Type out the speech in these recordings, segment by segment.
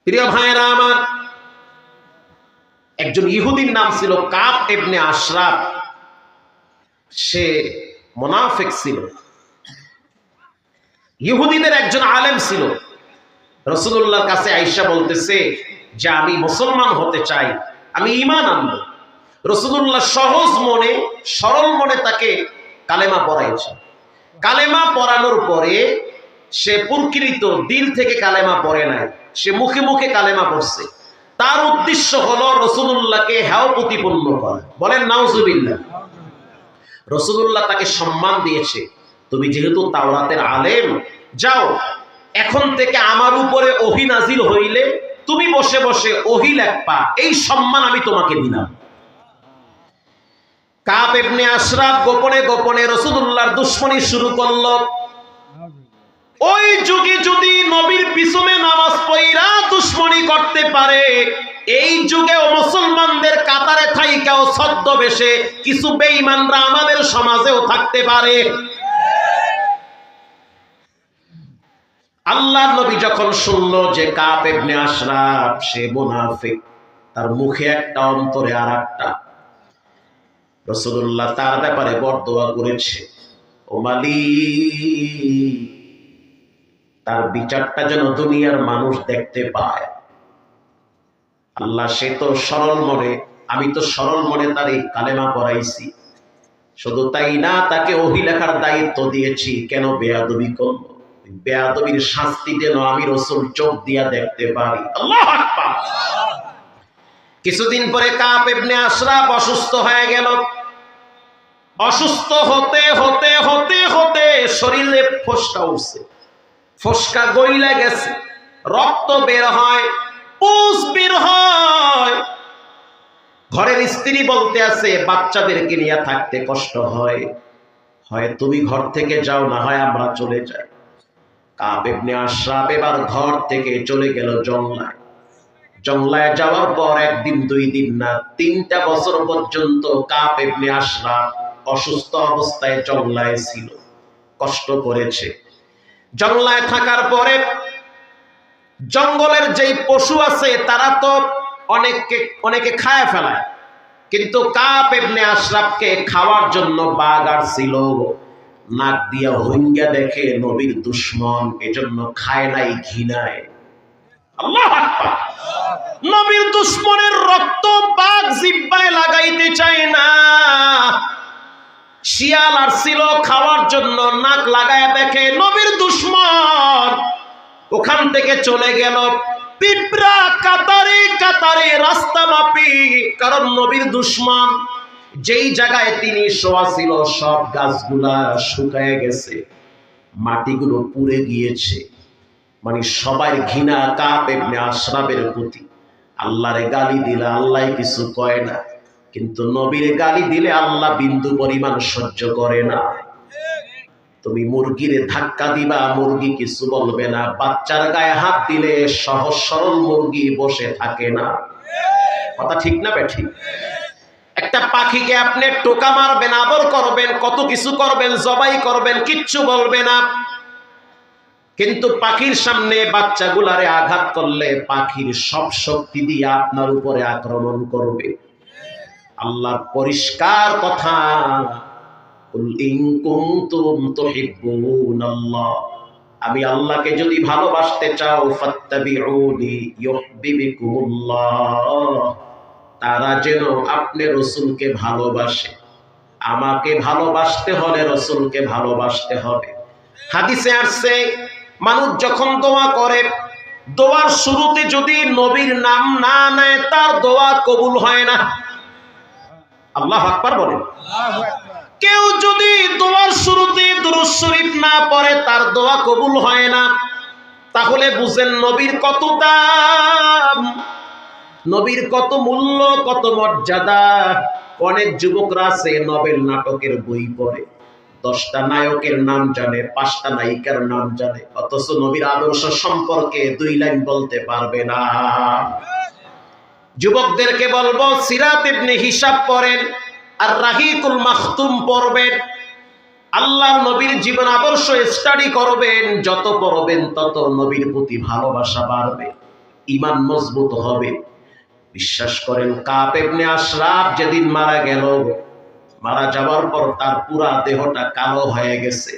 প্রিয় ভাইরা আমার, একজন ইহুদির নাম ছিল কাব ইবনে আশরাফ। সে মুনাফিক ছিল, ইহুদিদের একজন আলেম ছিল। রাসূলুল্লাহর কাছে আয়েশা বলতেছে যে আমি মুসলমান হতে চাই, আমি ঈমান আনবো। রাসূলুল্লাহ সহজ মনে সরল মনে তাকে কালেমা পড়াইছে। কালেমা পড়ানোর পরে সে প্রকৃত দিল থেকে কালেমা পড়ে নাই, সে মুখে মুখে কালেমা পড়ছে। তার উদ্দেশ্য হলো রাসূলুল্লাহকে হেয় প্রতিপন্ন করা। বলেন নাউজুবিল্লাহ। রাসূলুল্লাহ তাকে সম্মান দিয়েছে, তুমি যেহেতু তাওরাতের আলেম, যাও এখন থেকে আমার উপরে ওহী নাজিল হইলে তুমি বসে বসে ওহী লেখবা, এই সম্মান আমি তোমাকে দিলাম। কাব ইবনে আশরাফ গোপনে গোপনে রাসূলুল্লাহর দুশমনি শুরু করলো। ওই যুগে যদি নবীর পিছনে নামাজ পড়া দুশমনি করতে পারে, এই যুগেও মুসলমানদের কাতারে থাইকাও ছদ্মবেশে কিছু বেঈমানরা আমাদের সমাজেও থাকতে পারে। আল্লাহর নবী যখন শুনলো যে কাব ইবনে আশরাফ সে মুনাফিক, তার মুখে একটা অন্তরে আরেকটা, রাসূলুল্লাহ তার ব্যাপারে বরদোয়া করেছে, ও মালিক, তার বিচারটা যেন দুনিয়ার মানুষ দেখতে পায়। আল্লাহ সে তো সরল মনে, আমি তো সরল মনে তার এই কালেমা পড়াইছি, শুধু তাই না তাকে ওহী লেখার দায়িত্ব দিয়েছি, কেন বেয়াদবি করলো, বেয়াদবির শাস্তি যেন আমি রাসূল চোখ দিয়া দেখতে পারি। আল্লাহু আকবার। কিছুদিন পরে কাব ইবনে আশরাফ অসুস্থ হয়ে গেল। অসুস্থ হতে হতে হতে হতে শরীরে ফোসকা উঠছে, ফোসকা গইলা গেছে, রক্ত বের হয়, পুষ বের হয়। ঘরের স্ত্রী বলতে আছে বাচ্চাদেরকে নিয়ে থাকতে কষ্ট হয়, হয় তুমি ঘর থেকে যাও, না হয় আমরা চলে যাই। কাব ইবনে আশরাফ এবার ঘর থেকে চলে গেল জংলায়। জংলায় যাওয়ার পর একদিন দুই দিন না, 3টা বছর পর্যন্ত কাব ইবনে আশরাফ অসুস্থ অবস্থায় জংলায় ছিল, কষ্ট করেছে। জংলায় থাকার পরে জঙ্গলের যেই পশু আছে তারা তো অনেকে খায় ফেলায়, কিন্তু কাব ইবনে আশরাফকে খাওয়ার জন্য বাঘ আসছিল। নাক দিয়া হুঙ্গা দেখে নবীর দুশমন, এজন্য খায় নাই, ঘৃণায়। আল্লাহু আকবার। নবীর দুশমনের রক্ত বাঘ জিহ্বায় লাগাইতে চায় না। শিয়াল আসছিল খাওয়ার জন্য, নাক লাগায় দেখে নবীর দুশমন, ওখান থেকে চলে গেল। পিঁপড়া কাতারে কাতারে রাস্তা মাপি, কারণ নবীর দুশমন। যেই জায়গায় তিনি শোয়া ছিল সব গাছগুলা শুকায় গেছে, মাটিগুলো পুড়ে গিয়েছে। মানে সবাই ঘৃণা কাব ইবনে আশরাফের প্রতি। আল্লাহরে গালি দিলে আল্লাহ কিছু কয় না, কিন্তু নবীর গালি দিলে আল্লাহ বিন্দু পরিমাণ সহ্য করে না। তুমি মুরগিরে ধাক্কা দিবা, মুরগি কিছু বলবে না। বাচ্চার গায়ে হাত দিলে সহজ সরল মুরগি বসে থাকে না। কথা ঠিক না বেঠিক? একটা পাখিকে আপনি টোকা মারবেন, আদর করবেন, কত কিছু করবেন, জবাই করবেন, কিচ্ছু বলবে না। কিন্তু পাখির সামনে বাচ্চাগুলারে আঘাত করলে পাখির সব শক্তি দিয়ে আপনার উপরে আক্রমণ করবে। আল্লাহর পরিষ্কার কথা, কুল ইন কুনতুম তুহিব্বুনাল্লাহ, আমি আল্লাহকে যদি ভালোবাসতে চাও, ফাত্তাবিউনি ইউহিব্বুকুমুল্লাহ, তারা যেন আপনি রাসূলকে ভালোবাসে। আমাকে ভালোবাসতে হলে রাসূলকে ভালোবাসতে হবে। হাদিসে আসছে মানুষ যখন দোয়া করে, দোয়ার শুরুতে যদি নবীর নাম না নেয় তার দোয়া কবুল হয় না। আল্লাহু আকবার বলেন। কেউ যদি দোয়ার শুরুতে দুরূদ শরীফ না পড়ে তার দোয়া কবুল হয় না। তাহলে বুঝেন নবীর কত দাম, নবীর কত মূল্য, কত মর্যাদা। অনেক যুবকরা আছে নোবেল নাটকের বই পড়ে, 10টা নায়কের নাম জানে, 5টা নায়িকার নাম জানে, অথচ নবীর আদর্শ সম্পর্কে 2 লাইন বলতে পারবে না। যুবকদেরকে বলবো সিরাত ইবনে হিসাব পড়েন আর রাহিকুল মাখতুম পড়বেন। আল্লাহর নবীর জীবন আদর্শ স্টাডি করবেন, যত পড়বেন তত নবীর প্রতি ভালোবাসা বাড়বে। ঈমান মজবুত হবে। বিশ্বাস করেন কাব ইবনে আশরাফ যেদিন মারা গেল, মারা যাওয়ার পর তার পুরা দেহটা কালো হয়ে গেছে,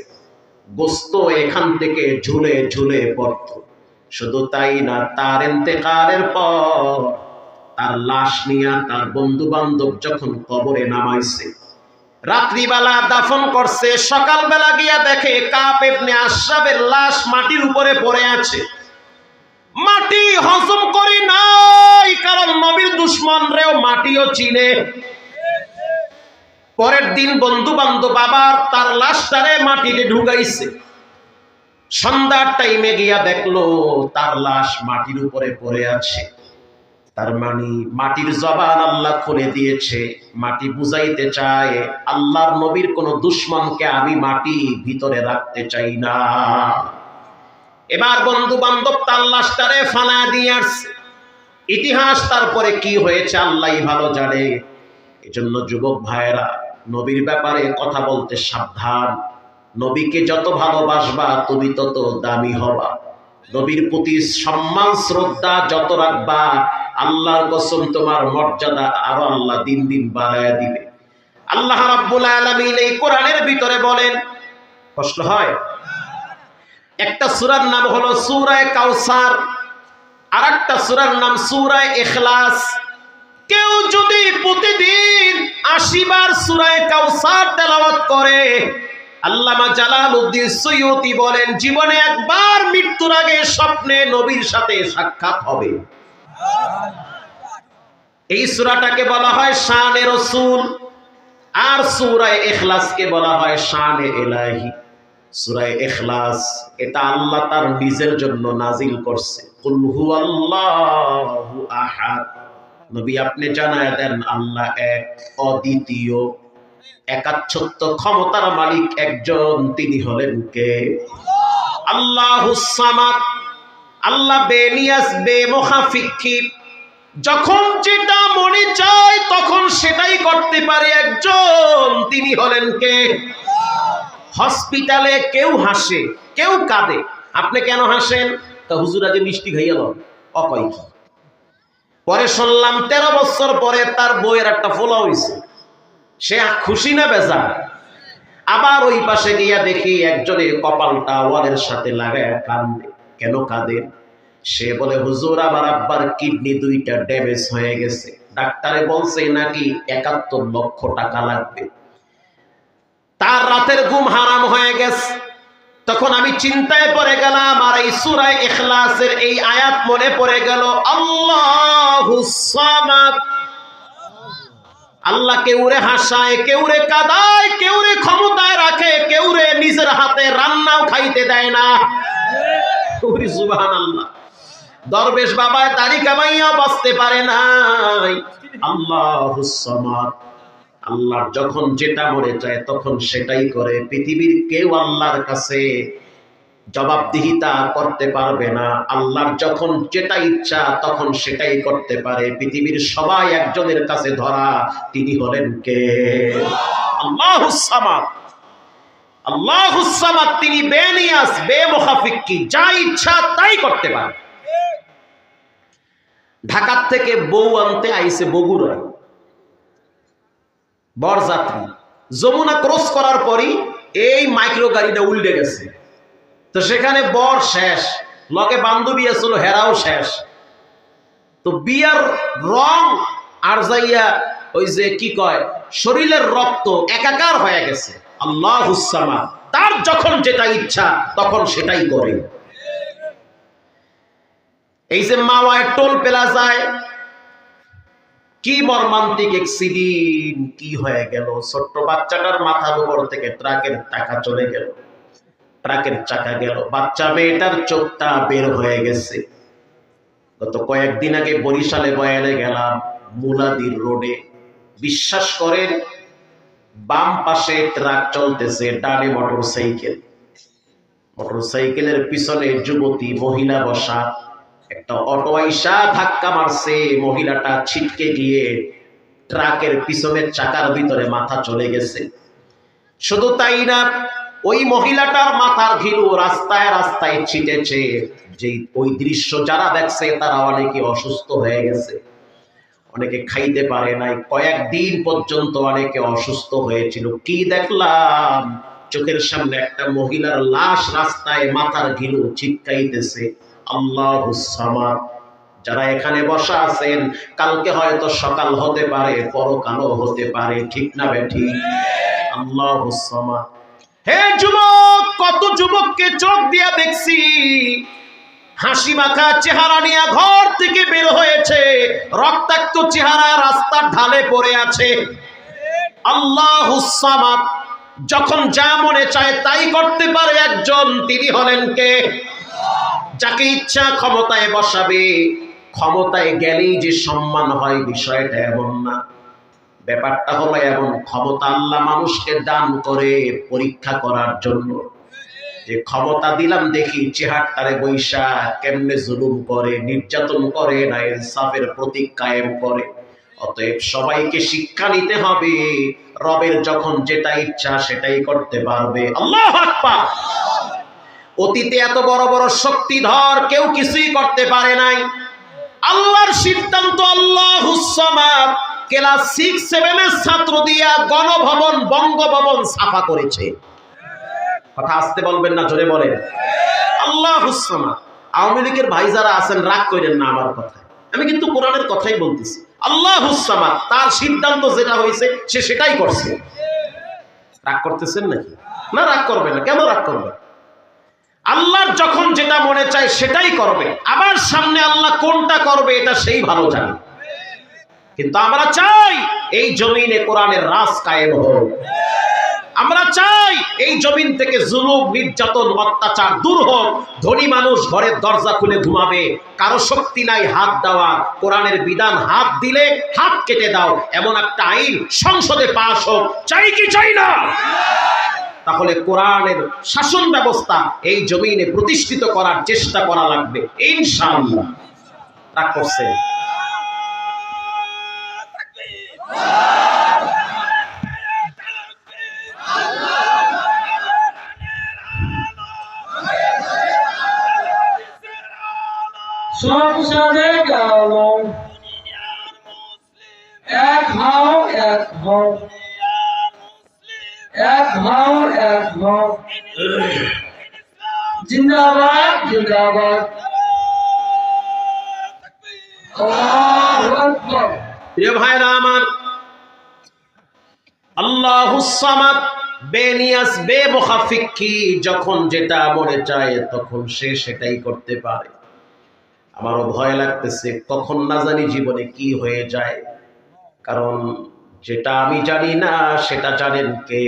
গোস্ত এখান থেকে ঝুলে ঝুলে পড়ত। শুধু তাই না, তার ইন্তেকালের পর তার লাশ নিয়ে তার বন্ধু বান্ধব যখন কবরে নামাইছে, রাত্রিবেলা দাফন করছে, সকালবেলা গিয়া দেখে কাব ইবনে আশরাফের লাশ মাটির উপরে পড়ে আছে। মাটি হজম করি নাই, কারণ নবীর দুশমনরেও মাটিও চিনে। পরের দিন বন্ধু বান্ধব আবার তার লাশটারে মাটিতে ঢুকাইছে। সন্ধ্যার টাইমে গিয়া দেখলো তার লাশ মাটির উপরে পড়ে আছে। তার মানে মাটির জবান আল্লাহ খুলে দিয়েছে। মাটি বুঝাইতে চায় আল্লাহর নবীর কোন দুশমনকে আমি মাটি ভিতরে রাখতে চাই না। এবার বন্ধু বান্ধব তার লাশটারে ফালা দিয়ে আসছে। ইতিহাস তারপরে কি হয়েছে আল্লাহই ভালো জানে। এজন্য যুবক ভাইয়েরা, নবীর ব্যাপারে কথা বলতে সাবধান। নবীকে যত ভালোবাসবা তুমি তত দামি হবা। নবীর প্রতি সম্মান শ্রদ্ধা যত রাখবা, আল্লাহর কসম তোমার মর্যাদা আরো আল্লাহ দিন দিন বাড়ায় দিবে। আল্লাহ রাব্বুল আলামিন এই কোরআনের ভিতরে বলেন, কষ্ট হয়, একটা সূরার নাম হলো সূরা কাউসার, আর একটা সূরার নাম সূরা ইখলাস। কেউ যদি প্রতিদিন ৮০ বার সূরা কাউসার তেলাওয়াত করে, আল্লামা জালালউদ্দিন সুয়ুতি বলেন জীবনে একবার মৃত্যুর আগে স্বপ্নে নবীর সাথে সাক্ষাৎ হবে। এই সূরাটাকে বলা হয় শানে রাসূল, আর সূরা ইখলাসকে বলা হয় শানে ইলাহি। সূরা ইখলাস এটা আল্লাহ তার নিজের জন্য নাজিল করছে। কুল হুয়াল্লাহু আহাদ। নবী আপনি জানায় দেন আল্লাহ এক, অদ্বিতীয়, একাচ্ছত্ব ক্ষমতার মালিক একজন, তিনি হলেন কে? আল্লাহুস সামাদ। আল্লাহ বেনিয়াস, বেমুখাফিকি, যখন যেটা মনে চায় তখন সেটাই করতে পারে একজন, তিনি হলেন কে? হসপিটালে কেউ হাসে, কেউ কাঁদে, আপনি কেন হাসেন? তা হুজুর আগে মিষ্টি খাইয়া লন, অকয় কি। পরে শুনলাম 13 বছর পরে তার বইয়ের একটা ফোলা হইছে, সে খুশি না বেজার? আবার ওই পাশে গিয়া দেখি একজনের কপালটা ওয়ালের সাথে লাগায় কাঁদে। কেন কাঁদে? সে বলে হুজুর আমার আব্বার কিডনি 2টা ড্যামেজ হয়ে গেছে, ডাক্তারে বলছে নাকি 71 লক্ষ টাকা লাগবে। তার রাতের ঘুম হারাম হয়ে গেছে। তখন আমি চিন্তায় পড়ে গেলাম, আর এই সূরা ইখলাসের এই আয়াত মনে পড়ে গেল, আল্লাহুস সামাদ। আল্লাহ কেউরে হাসায়, কেউরে কাঁদায়, কেউরে ক্ষমতায় রাখে, কেউরে নিজের হাতে রান্নাও খাইতে দেয় না। সুবহানাল্লাহ। দরবেশ বাবায় দাড়ি কামাইয়া বাঁচতে পারে নাই। আল্লাহুস সামাদ। আল্লাহর যখন যেটা মনে চায় তখন সেটাই করে। পৃথিবীর কেউ আল্লাহর কাছে জবাবদিহিতা করতে পারবে না। আল্লাহর যখন যেটা ইচ্ছা তখন সেটাই করতে পারে। পৃথিবীর সবাই একজনের কাছে ধরা, তিনি হলেন কে? আল্লাহুস সামাদ। আল্লাহুস সামাদ, তিনি বেনিয়াস, বেমুখাফিকি, যা ইচ্ছা তাই করতে পারে। ঢাকা থেকে বউ আনতে আইছে বগুড়ায়, বরযাত্রী। যমুনা ক্রস করার পরই এই মাইক্রো গাড়িটা উল্টে গেছে। তো সেখানে বর শেষ, লগে বান্ধবী আছিল, হেরাও শেষ। তো বিয়ার রং আর যাইয়া ওই যে কি কয় শরীরের রক্ত একাকার হয়ে গেছে। আল্লাহুস সামাদ, তার যখন যেটা ইচ্ছা তখন সেটাই করে। এই যে মাওয়ায় টোল প্লাজায় কি মর্মান্তিক অ্যাক্সিডেন্ট, কি হয়ে গেল, ছোট্ট বাচ্চাটার মাথার উপর থেকে ট্রাকের টাকা চলে গেল, ট্রাকের চাকা গেল, বাচ্চা মেয়েটার চোখটা বের হয়ে গেছে। গত কয়েকদিন আগে বরিশালে বয়ানে গেলাম, মুলাদির রোডে। বিশ্বাস করেন, বাম পাশে ট্রাক চলতেছে, ডানে মোটরসাইকেল, মোটরসাইকেলের পিছনে যুবতী মহিলা বসা। একটা অটো আইসা ধাক্কা মারছে, মহিলাটা ছিটকে গিয়ে ট্রাকের পিছনের চাকার ভিতরে মাথা চলে গেছে। শুধু তাই না, ওই মহিলাটার মাথার ঘিলু রাস্তায় রাস্তায় ছিটেছে। যে ওই দৃশ্য যারা দেখছে তারা অনেকে অসুস্থ হয়ে গেছে, অনেকে খাইতে পারে নাই, কয়েকদিন পর্যন্ত অনেকে অসুস্থ হয়েছিল। কি দেখলাম? চোখের সামনে একটা মহিলার লাশ রাস্তায় মাথার ঘিলু ছিটকাইতেছে। আল্লাহুস সামাদ। যারা এখানে বসা আছেন, কালকে হয়তো সকাল হতে পারে, পরকালও হতে পারে, ঠিক না বেঠিক? আল্লাহুস সামাদ। হে যুবক, কত যুবককে চোখ দিয়া দেখছি হাসি মাখা চেহারা নিয়ে ঘর থেকে বের হয়েছে, রক্তাক্ত চেহারা রাস্তার ঢালে পড়ে আছে। আল্লাহুস সামাদ। যখন যা মনে চায় তাই করতে পারে একজন, তিনি হলেন কে? যাকে ইচ্ছা ক্ষমতায় বসাবে। ক্ষমতায় গেলেই যে সম্মান হয় বিষয়টা এমন না। ব্যাপারটা হলো এমন, ক্ষমতা আল্লাহ মানুষকে দান করে পরীক্ষা করার জন্য। যে ক্ষমতা দিলাম দেখি চেহারটারে বৈশা কেমনে জুলুম করে, নির্যাতন করে না ইনসাফের প্রতীক কায়েম করে। অতএব সবাইকে শিক্ষা নিতে হবে, রবের যখন যেটা ইচ্ছা সেটাই করতে পারবে। আল্লাহু আকবার। অতীতে এত বড় বড় শক্তিধর কেউ কিছুই করতে পারে নাই। আল্লাহর সিদ্ধান্ত, আল্লাহুস সামাদ। ক্লাস 6-7 এর ছাত্র দিয়া গণভবন বঙ্গভবন সাফা করেছে। কথা আসতে বলবেন না, জোরে বলেন। আল্লাহুস সামাদ। আওয়ামী লীগের ভাই যারা আছেন রাগ করেন না আমার কথায়, আমি কিন্তু কোরআনের কথাই বলতেছি। আল্লাহুস সামাদ, তার সিদ্ধান্ত যেটা হয়েছে সে সেটাই করছে। রাগ করতেছেন নাকি? না, রাগ করবে না। কেন রাগ করবে? আল্লাহর যখন যেটা মনে চায় সেটাই করবে। আবার সামনে আল্লাহ কোনটা করবে এটা সেই ভালো জানে। কিন্তু আমরা চাই এই জমিনে কোরআনের রাজ কায়েম হোক। আমরা চাই এই জমিন থেকে জুলুম, নির্যাতন, অত্যাচার দূর হোক। ধনী মানুষ ঘরের দরজা খুলে ঘুমাবে, কারো শক্তি নাই হাত দেওয়া। কোরআনের বিধান, হাত দিলে হাত কেটে দাও, এমন একটা আইন সংসদে পাস হোক। চাই কি চাই না? তাহলে কোরআনের শাসন ব্যবস্থা এই জমিনে প্রতিষ্ঠিত করার চেষ্টা করা লাগবে ইনশাআল্লাহ। রাগ করছেন? সংসদে গেল এক হও, এক হও, এক হও, এক হও। জিন্দাবাদ, জিন্দাবাদ। আল্লাহু আকবার। প্রিয় ভাইরা আমার, আল্লাহুস সামাদ, বেনিয়াস বেমুখাফিকি, যখন যেটা মনে চায় তখন সে সেটাই করতে পারে। আমারও ভয় লাগতেছে কখন না জানি জীবনে কি হয়ে যায়, কারণ যেটা আমি জানি না সেটা জানেন কে?